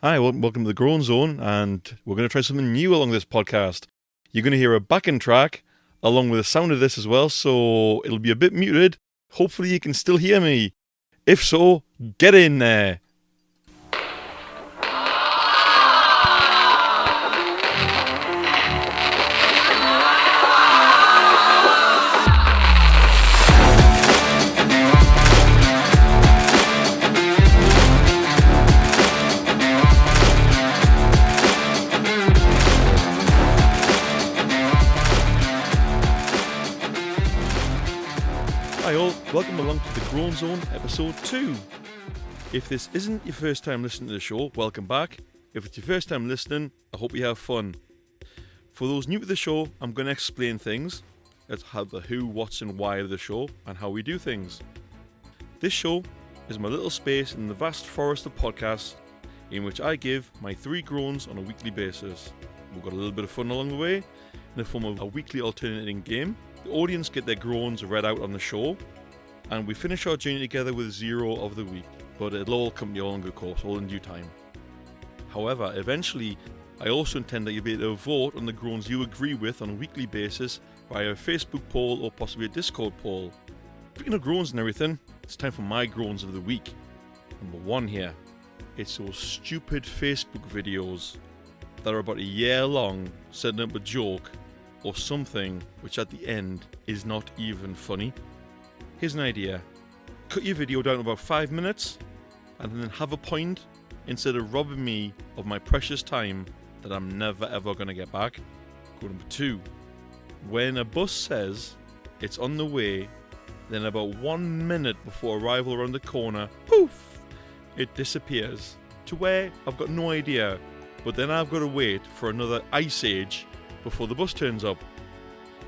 Hi, welcome to the Groan Zone, and we're going to try something new along this podcast. You're going to hear a backing track along with the sound of this as well, so it'll be a bit muted. Hopefully you can still hear me. If so, get in there. Hi all, welcome along to the Groan Zone episode 2. If this isn't your first time listening to the show, welcome back. If it's your first time listening, I hope you have fun. For those new to the show, I'm going to explain things. Let's have the who, what's and why of the show and how we do things. This show is my little space in the vast forest of podcasts in which I give my 3 groans on a weekly basis. We've got a little bit of fun along the way in the form of a weekly alternating game. The audience get their groans read out on the show, and we finish our journey together with 0 of the week, but it'll all come to your own good course, all in due time. However, eventually, I also intend that you'll be able to vote on the groans you agree with on a weekly basis via a Facebook poll or possibly a Discord poll. Speaking of groans and everything, it's time for my groans of the week. Number 1 here. It's those stupid Facebook videos that are about a year long setting up a joke or something which at the end is not even funny. Here's an idea. Cut your video down to about 5 minutes and then have a point instead of robbing me of my precious time that I'm never ever going to get back. Go number 2. When a bus says it's on the way, then about 1 minute before arrival around the corner, poof, it disappears. To where? I've got no idea. But then I've got to wait for another ice age before the bus turns up.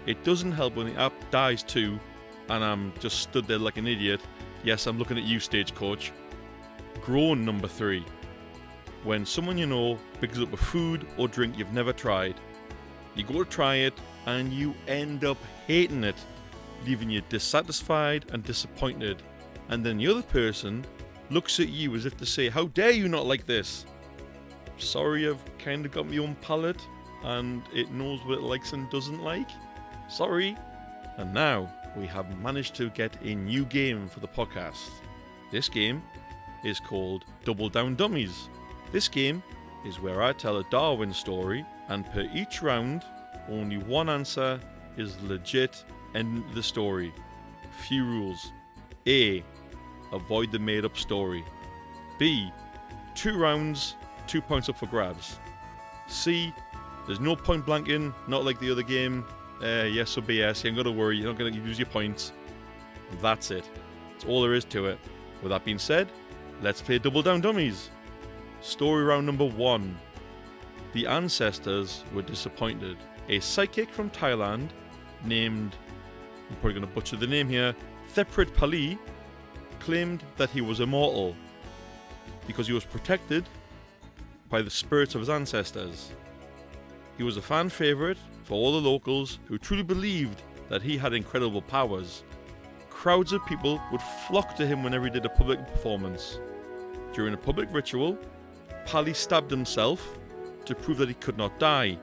It doesn't help when the app dies too, and I'm just stood there like an idiot. Yes, I'm looking at you, Stagecoach. Groan number 3. When someone you know picks up a food or drink you've never tried. You go to try it, and you end up hating it, leaving you dissatisfied and disappointed. And then the other person looks at you as if to say, how dare you not like this? Sorry, I've kind of got my own palate, and it knows what it likes and doesn't like. Sorry. And now we have managed to get a new game for the podcast. This game is called Double Down Dummies. This game is where I tell a Darwin story, and per each round, only one answer is legit end of the story. Few rules. A. Avoid the made up story. B. 2 rounds, 2 points up for grabs. C. There's no point blanking, not like the other game. Yes or BS, you ain't got to worry, you're not going to use your points. That's it. That's all there is to it. With that being said, let's play Double Down Dummies. Story round number 1. The ancestors were disappointed. A psychic from Thailand named, I'm probably going to butcher the name here, Theprit Pali, claimed that he was immortal because he was protected by the spirits of his ancestors. He was a fan favourite for all the locals who truly believed that he had incredible powers. Crowds of people would flock to him whenever he did a public performance. During a public ritual, Pali stabbed himself to prove that he could not die.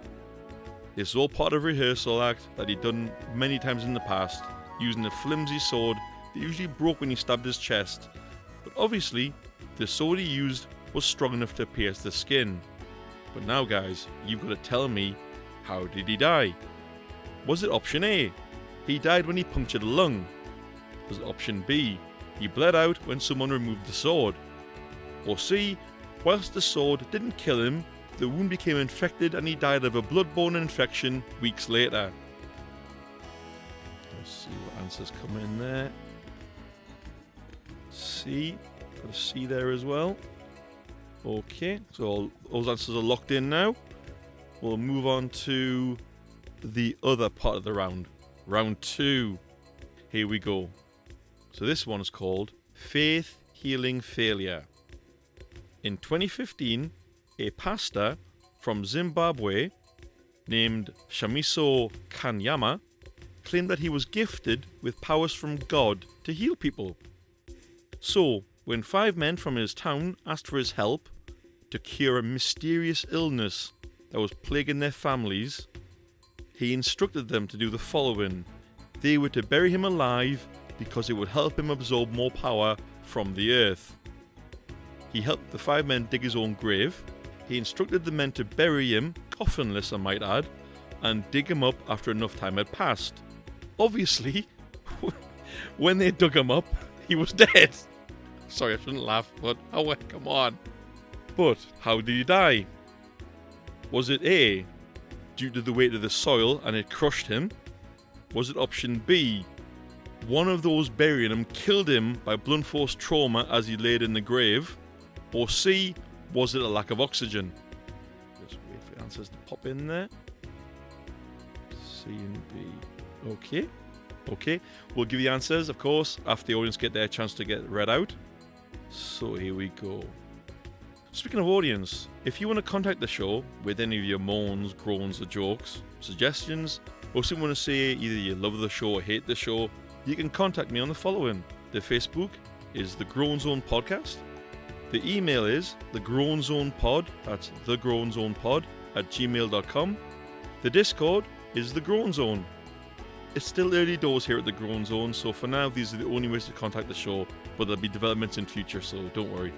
This was all part of a rehearsal act that he'd done many times in the past, using a flimsy sword that usually broke when he stabbed his chest. But obviously, the sword he used was strong enough to pierce the skin. But now guys, you've got to tell me, how did he die? Was it option A? He died when he punctured a lung. Was it option B? He bled out when someone removed the sword. Or C? Whilst the sword didn't kill him, the wound became infected and he died of a bloodborne infection weeks later. Let's see what answers come in there. C. Got a C there as well. Okay, so all those answers are locked in now. We'll move on to the other part of the round. Round 2. Here we go. So this one is called Faith Healing Failure. In 2015, a pastor from Zimbabwe named Shamiso Kanyama claimed that he was gifted with powers from God to heal people. So, when 5 men from his town asked for his help, to cure a mysterious illness that was plaguing their families, he instructed them to do the following. They were to bury him alive because it would help him absorb more power from the earth. He helped the 5 men dig his own grave. He instructed the men to bury him, coffinless I might add, and dig him up after enough time had passed. Obviously, when they dug him up, he was dead. Sorry, I shouldn't laugh, but oh, come on. But how did he die? Was it A, due to the weight of the soil and it crushed him? Was it option B, one of those burying him killed him by blunt force trauma as he laid in the grave? Or C, was it a lack of oxygen? Just wait for the answers to pop in there. C and B. Okay. We'll give you answers, of course, after the audience get their chance to get read out. So here we go. Speaking of audience, if you want to contact the show with any of your moans, groans or jokes, suggestions, or simply want to say either you love the show or hate the show, you can contact me on the following. The Facebook is the Groan Zone Podcast. The email is thegroanzonepod, that's thegroanzonepod@gmail.com. The Discord is the Groan Zone. It's still early doors here at the Groan Zone, so for now these are the only ways to contact the show, but there'll be developments in future, so don't worry.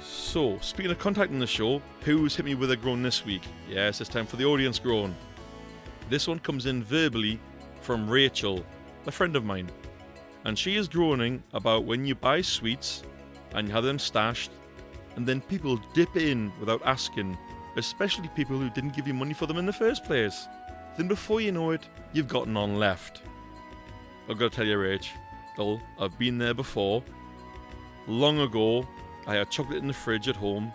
So, speaking of contacting the show, who's hit me with a groan this week? Yes, it's time for the audience groan. This one comes in verbally from Rachel, a friend of mine. And she is groaning about when you buy sweets and you have them stashed, and then people dip in without asking, especially people who didn't give you money for them in the first place. Then before you know it, you've got none left. I've got to tell you, Rachel, I've been there before. Long ago, I had chocolate in the fridge at home,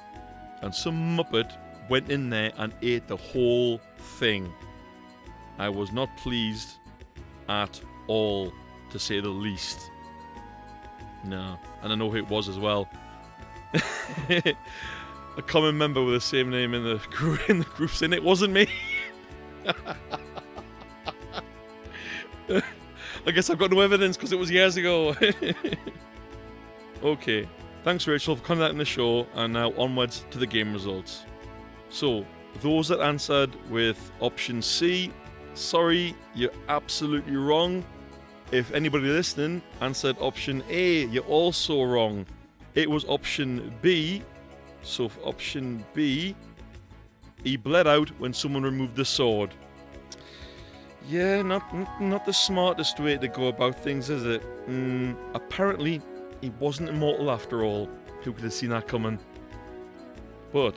and some muppet went in there and ate the whole thing. I was not pleased at all, to say the least. No, and I know who it was as well. A common member with the same name in the group saying it wasn't me. I guess I've got no evidence because it was years ago. Okay, thanks Rachel for contacting the show, and now onwards to the game results. So, those that answered with option C, sorry, you're absolutely wrong. If anybody listening answered option A, you're also wrong. It was option B. So for option B, he bled out when someone removed the sword. Yeah, not the smartest way to go about things, is it? Apparently, he wasn't immortal after all. Who could have seen that coming? But,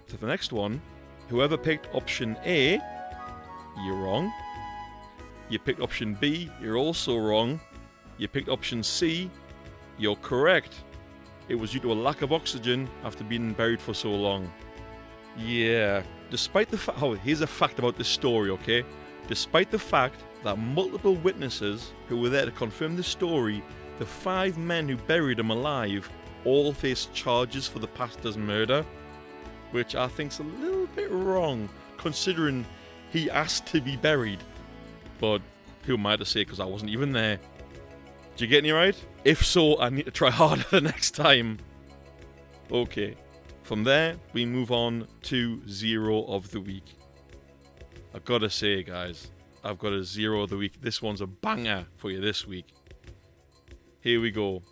to the next one, whoever picked option A, you're wrong. You picked option B, you're also wrong. You picked option C, you're correct. It was due to a lack of oxygen after being buried for so long. Yeah, despite the fact... Oh, here's a fact about this story, okay? Despite the fact that multiple witnesses who were there to confirm the story, the 5 men who buried him alive all faced charges for the pastor's murder, which I think's a little bit wrong, considering he asked to be buried. But who am I to say, because I wasn't even there. Did you get any right? If so, I need to try harder the next time. Okay, from there we move on to zero of the week. I've got to say, guys, I've got a zero of the week. This one's a banger for you this week. Here we go.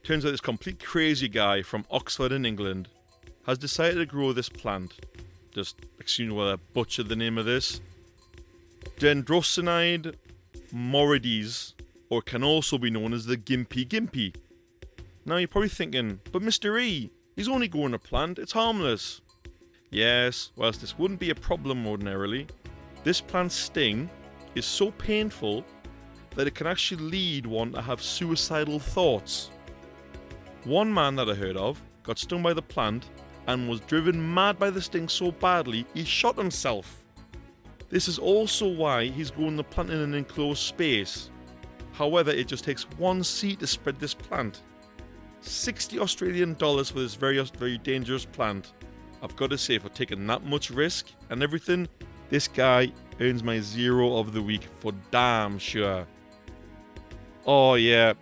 Turns out this complete crazy guy from Oxford in England has decided to grow this plant. Just excuse me while I butchered the name of this. Dendrocinide morides, or can also be known as the gimpy gimpy. Now you're probably thinking, but Mr. E, he's only growing a plant, it's harmless. Yes, whilst this wouldn't be a problem ordinarily, this plant's sting is so painful that it can actually lead one to have suicidal thoughts. One man that I heard of got stung by the plant and was driven mad by the sting so badly he shot himself. This is also why he's growing the plant in an enclosed space. However, it just takes one seed to spread this plant. 60 Australian dollars for this very, very dangerous plant. I've got to say, for taking that much risk and everything, this guy earns my zero of the week for damn sure. Oh yeah,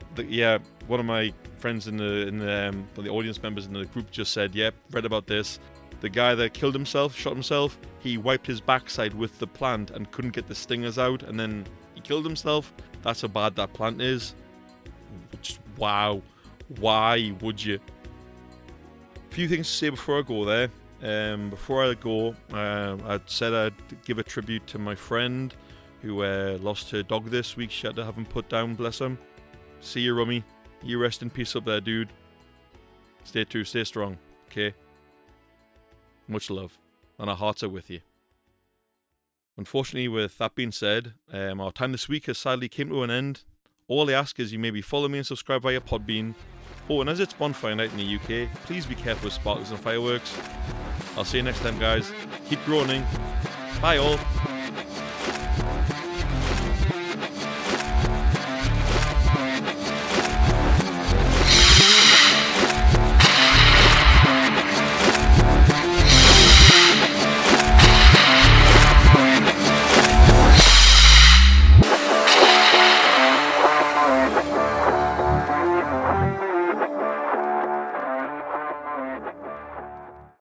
one of my friends in the audience members in the group just said, yep, read about this. The guy that killed himself, shot himself, he wiped his backside with the plant and couldn't get the stingers out, and then he killed himself. That's how bad that plant is. Just wow. Why would you? A few things to say before I go there. Before I go, I said I'd give a tribute to my friend who lost her dog this week. She had to have him put down, bless him. See you, Rummy. You rest in peace up there, dude. Stay strong, okay? Much love, and our hearts are with you. Unfortunately, with that being said, our time this week has sadly came to an end. All I ask is you maybe follow me and subscribe via Podbean. Oh, and as it's bonfire night in the UK, please be careful with sparklers and fireworks. I'll see you next time, guys. Keep groaning. Bye, all.